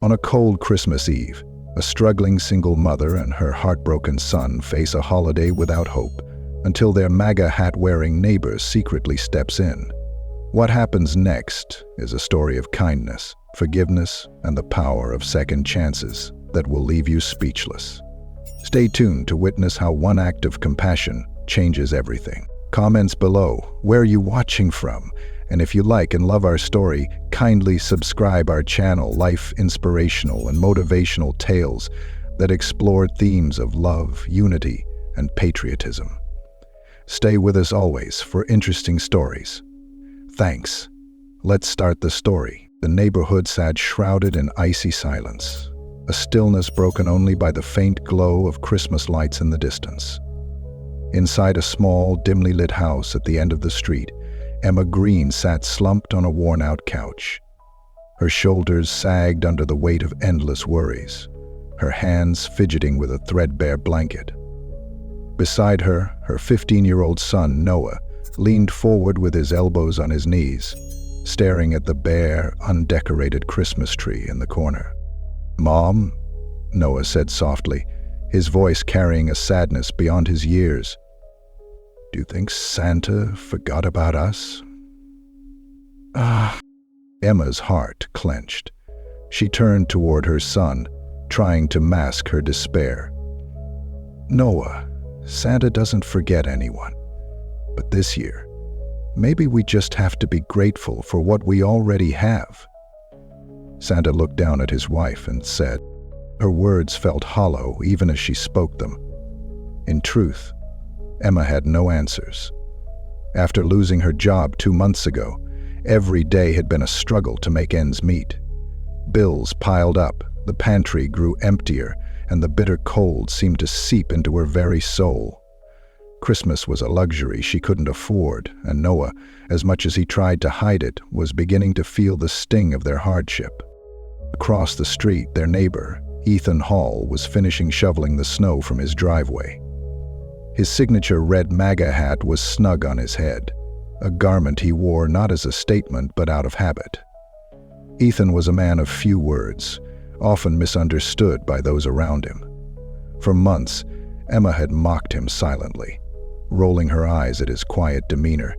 On a cold Christmas Eve, a struggling single mother and her heartbroken son face a holiday without hope until their MAGA hat-wearing neighbor secretly steps in. What happens next is a story of kindness, forgiveness, and the power of second chances that will leave you speechless. Stay tuned to witness how one act of compassion changes everything. Comments below, where are you watching from? And if you like and love our story, kindly subscribe our channel, Life Inspirational and Motivational Tales that explore themes of love, unity, and patriotism. Stay with us always for interesting stories. Thanks. Let's start the story. The neighborhood sat shrouded in icy silence, a stillness broken only by the faint glow of Christmas lights in the distance. Inside a small, dimly lit house at the end of the street, Emma Green sat slumped on a worn-out couch. Her shoulders sagged under the weight of endless worries, her hands fidgeting with a threadbare blanket. Beside her, her 15-year-old son, Noah, leaned forward with his elbows on his knees, staring at the bare, undecorated Christmas tree in the corner. "Mom," Noah said softly, his voice carrying a sadness beyond his years. "Do you think Santa forgot about us?" Emma's heart clenched. She turned toward her son, trying to mask her despair. "Noah, Santa doesn't forget anyone. But this year, maybe we just have to be grateful for what we already have." Santa looked down at his wife and said, her words felt hollow even as she spoke them. In truth, Emma had no answers. After losing her job 2 months ago, every day had been a struggle to make ends meet. Bills piled up, the pantry grew emptier, and the bitter cold seemed to seep into her very soul. Christmas was a luxury she couldn't afford, and Noah, as much as he tried to hide it, was beginning to feel the sting of their hardship. Across the street, their neighbor, Ethan Hall, was finishing shoveling the snow from his driveway. His signature red MAGA hat was snug on his head, a garment he wore not as a statement but out of habit. Ethan was a man of few words, often misunderstood by those around him. For months, Emma had mocked him silently, rolling her eyes at his quiet demeanor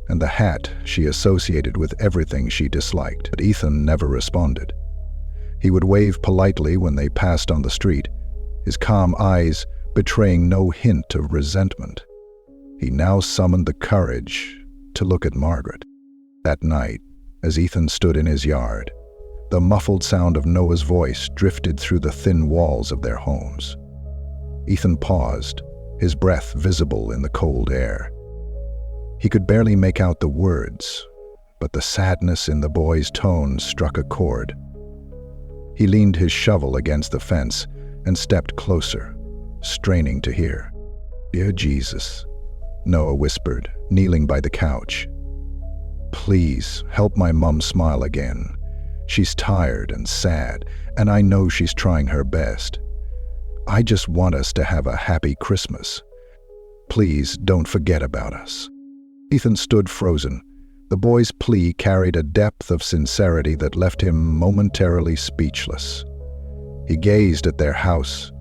and the hat she associated with everything she disliked. But Ethan never responded. He would wave politely when they passed on the street, his calm eyes betraying no hint of resentment. He now summoned the courage to look at Margaret. That night, as Ethan stood in his yard, the muffled sound of Noah's voice drifted through the thin walls of their homes. Ethan paused, his breath visible in the cold air. He could barely make out the words, but the sadness in the boy's tone struck a chord. He leaned his shovel against the fence and stepped closer, straining to hear. "Dear Jesus," Noah whispered, kneeling by the couch. "Please help my mom smile again. She's tired and sad, and I know she's trying her best. I just want us to have a happy Christmas. Please don't forget about us." Ethan stood frozen. The boy's plea carried a depth of sincerity that left him momentarily speechless. He gazed at their house,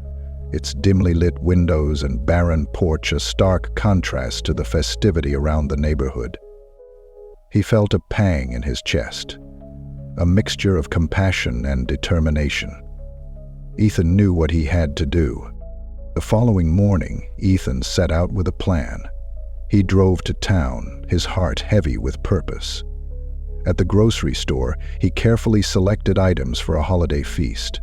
its dimly lit windows and barren porch a stark contrast to the festivity around the neighborhood. He felt a pang in his chest, a mixture of compassion and determination. Ethan knew what he had to do. The following morning, Ethan set out with a plan. He drove to town, his heart heavy with purpose. At the grocery store, he carefully selected items for a holiday feast: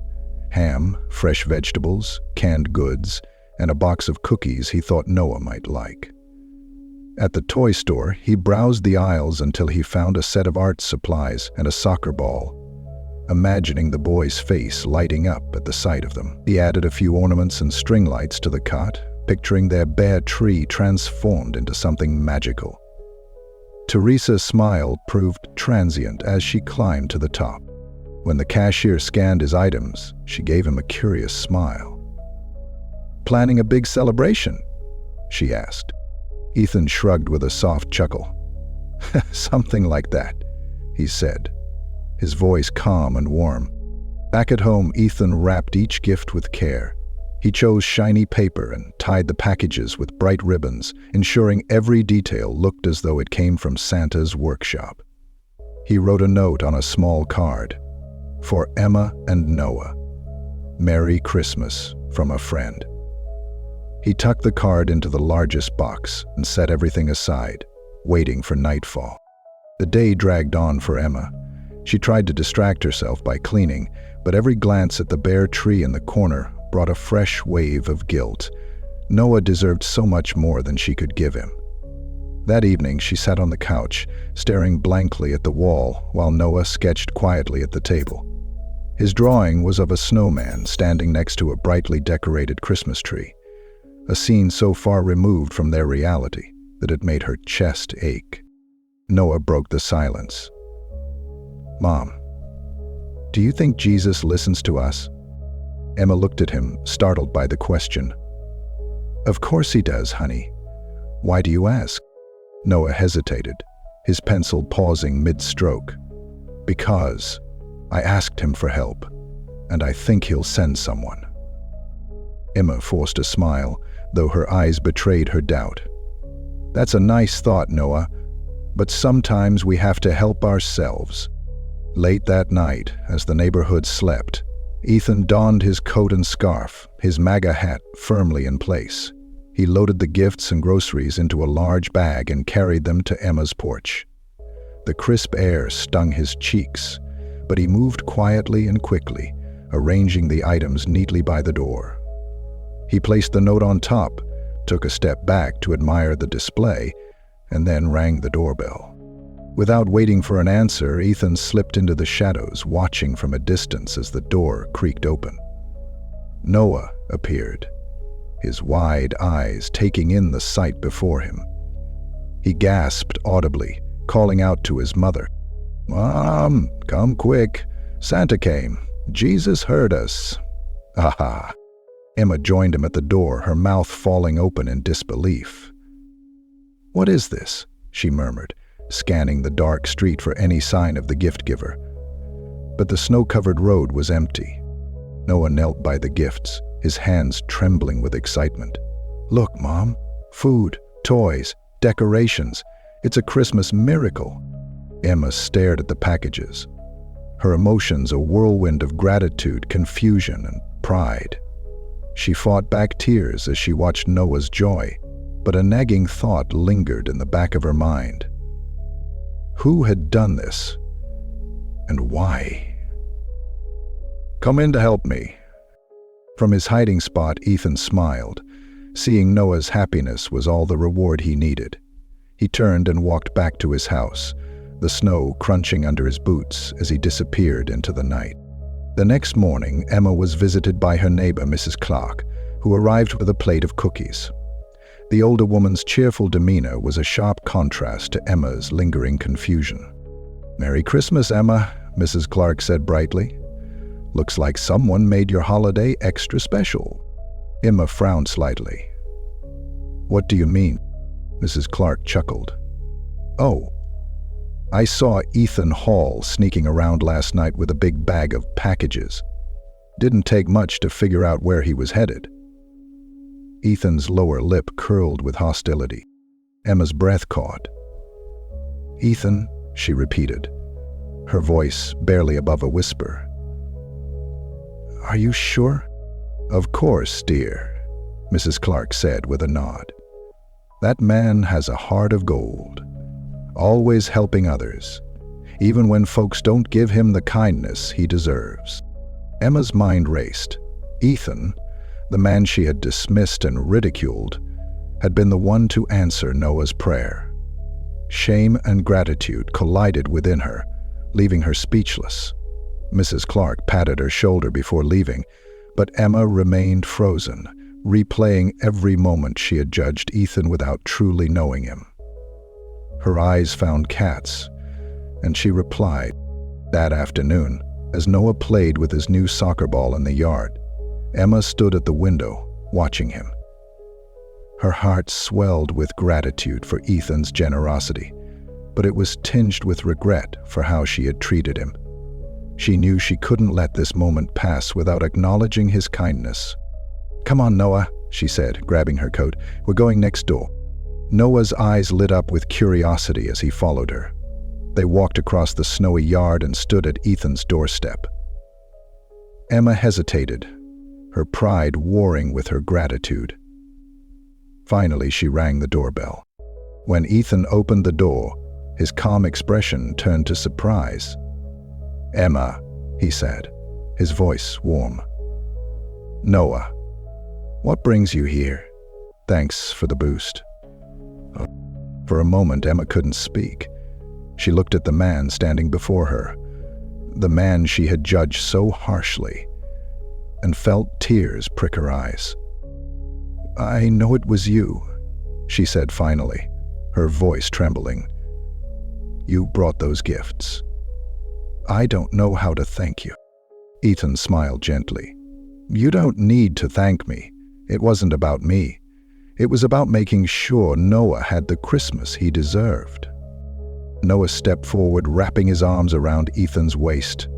ham, fresh vegetables, canned goods, and a box of cookies he thought Noah might like. At the toy store, he browsed the aisles until he found a set of art supplies and a soccer ball. Imagining the boy's face lighting up at the sight of them, he added a few ornaments and string lights to the cart, picturing their bare tree transformed into something magical. Teresa's smile proved transient as she climbed to the top. When the cashier scanned his items, she gave him a curious smile. "Planning a big celebration?" she asked. Ethan shrugged with a soft chuckle. "Something like that," he said, his voice calm and warm. Back at home, Ethan wrapped each gift with care. He chose shiny paper and tied the packages with bright ribbons, ensuring every detail looked as though it came from Santa's workshop. He wrote a note on a small card. For Emma and Noah. Merry Christmas from a friend. He tucked the card into the largest box and set everything aside, waiting for nightfall. The day dragged on for Emma. She tried to distract herself by cleaning, but every glance at the bare tree in the corner brought a fresh wave of guilt. Noah deserved so much more than she could give him. That evening, she sat on the couch, staring blankly at the wall while Noah sketched quietly at the table. His drawing was of a snowman standing next to a brightly decorated Christmas tree, a scene so far removed from their reality that it made her chest ache. Noah broke the silence. "Mom, do you think Jesus listens to us?" Emma looked at him, startled by the question. "Of course he does, honey. Why do you ask?" Noah hesitated, his pencil pausing mid-stroke. "Because I asked him for help, and I think he'll send someone." Emma forced a smile, though her eyes betrayed her doubt. "That's a nice thought, Noah, but sometimes we have to help ourselves." Late that night, as the neighborhood slept, Ethan donned his coat and scarf, his MAGA hat firmly in place. He loaded the gifts and groceries into a large bag and carried them to Emma's porch. The crisp air stung his cheeks, but he moved quietly and quickly, arranging the items neatly by the door. He placed the note on top, took a step back to admire the display, and then rang the doorbell. Without waiting for an answer, Ethan slipped into the shadows, watching from a distance as the door creaked open. Noah appeared, his wide eyes taking in the sight before him. He gasped audibly, calling out to his mother, "Mom, come quick. Santa came. Jesus heard us." "Aha." Emma joined him at the door, her mouth falling open in disbelief. "What is this?" she murmured, scanning the dark street for any sign of the gift-giver. But the snow-covered road was empty. Noah knelt by the gifts, his hands trembling with excitement. "Look, Mom. Food, toys, decorations. It's a Christmas miracle." Emma stared at the packages, her emotions a whirlwind of gratitude, confusion, and pride. She fought back tears as she watched Noah's joy, but a nagging thought lingered in the back of her mind. Who had done this? And why? "Come in to help me." From his hiding spot, Ethan smiled. Seeing Noah's happiness was all the reward he needed. He turned and walked back to his house, the snow crunching under his boots as he disappeared into the night. The next morning, Emma was visited by her neighbor, Mrs. Clark, who arrived with a plate of cookies. The older woman's cheerful demeanor was a sharp contrast to Emma's lingering confusion. "Merry Christmas, Emma," Mrs. Clark said brightly. "Looks like someone made your holiday extra special." Emma frowned slightly. "What do you mean?" Mrs. Clark chuckled. "Oh, I saw Ethan Hall sneaking around last night with a big bag of packages. Didn't take much to figure out where he was headed." Ethan's lower lip curled with hostility. Emma's breath caught. "Ethan," she repeated, her voice barely above a whisper. "Are you sure?" "Of course, dear," Mrs. Clark said with a nod. "That man has a heart of gold, always helping others, even when folks don't give him the kindness he deserves." Emma's mind raced. Ethan, the man she had dismissed and ridiculed, had been the one to answer Noah's prayer. Shame and gratitude collided within her, leaving her speechless. Mrs. Clark patted her shoulder before leaving, but Emma remained frozen, replaying every moment she had judged Ethan without truly knowing him. Her eyes found Kat's, and she replied. That afternoon, as Noah played with his new soccer ball in the yard, Emma stood at the window, watching him. Her heart swelled with gratitude for Ethan's generosity, but it was tinged with regret for how she had treated him. She knew she couldn't let this moment pass without acknowledging his kindness. "Come on, Noah," she said, grabbing her coat. "We're going next door." Noah's eyes lit up with curiosity as he followed her. They walked across the snowy yard and stood at Ethan's doorstep. Emma hesitated, her pride warring with her gratitude. Finally, she rang the doorbell. When Ethan opened the door, his calm expression turned to surprise. "Emma," he said, his voice warm. "Noah, what brings you here? Thanks for the boost." For a moment, Emma couldn't speak. She looked at the man standing before her, the man she had judged so harshly, and felt tears prick her eyes. "I know it was you," she said finally, her voice trembling. "You brought those gifts. I don't know how to thank you." Ethan smiled gently. "You don't need to thank me. It wasn't about me. It was about making sure Noah had the Christmas he deserved." Noah stepped forward, wrapping his arms around Ethan's waist.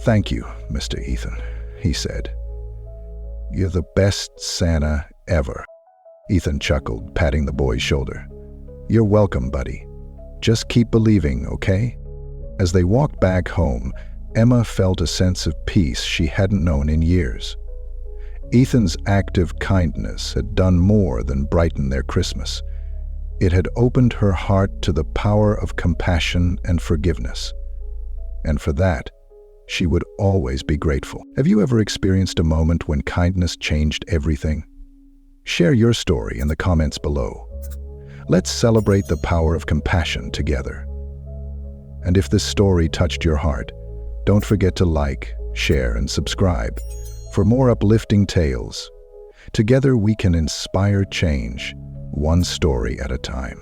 "Thank you, Mr. Ethan," he said. "You're the best Santa ever." Ethan chuckled, patting the boy's shoulder. "You're welcome, buddy. Just keep believing, okay?" As they walked back home, Emma felt a sense of peace she hadn't known in years. Ethan's act of kindness had done more than brighten their Christmas. It had opened her heart to the power of compassion and forgiveness. And for that, she would always be grateful. Have you ever experienced a moment when kindness changed everything? Share your story in the comments below. Let's celebrate the power of compassion together. And if this story touched your heart, don't forget to like, share, and subscribe for more uplifting tales. Together we can inspire change, one story at a time.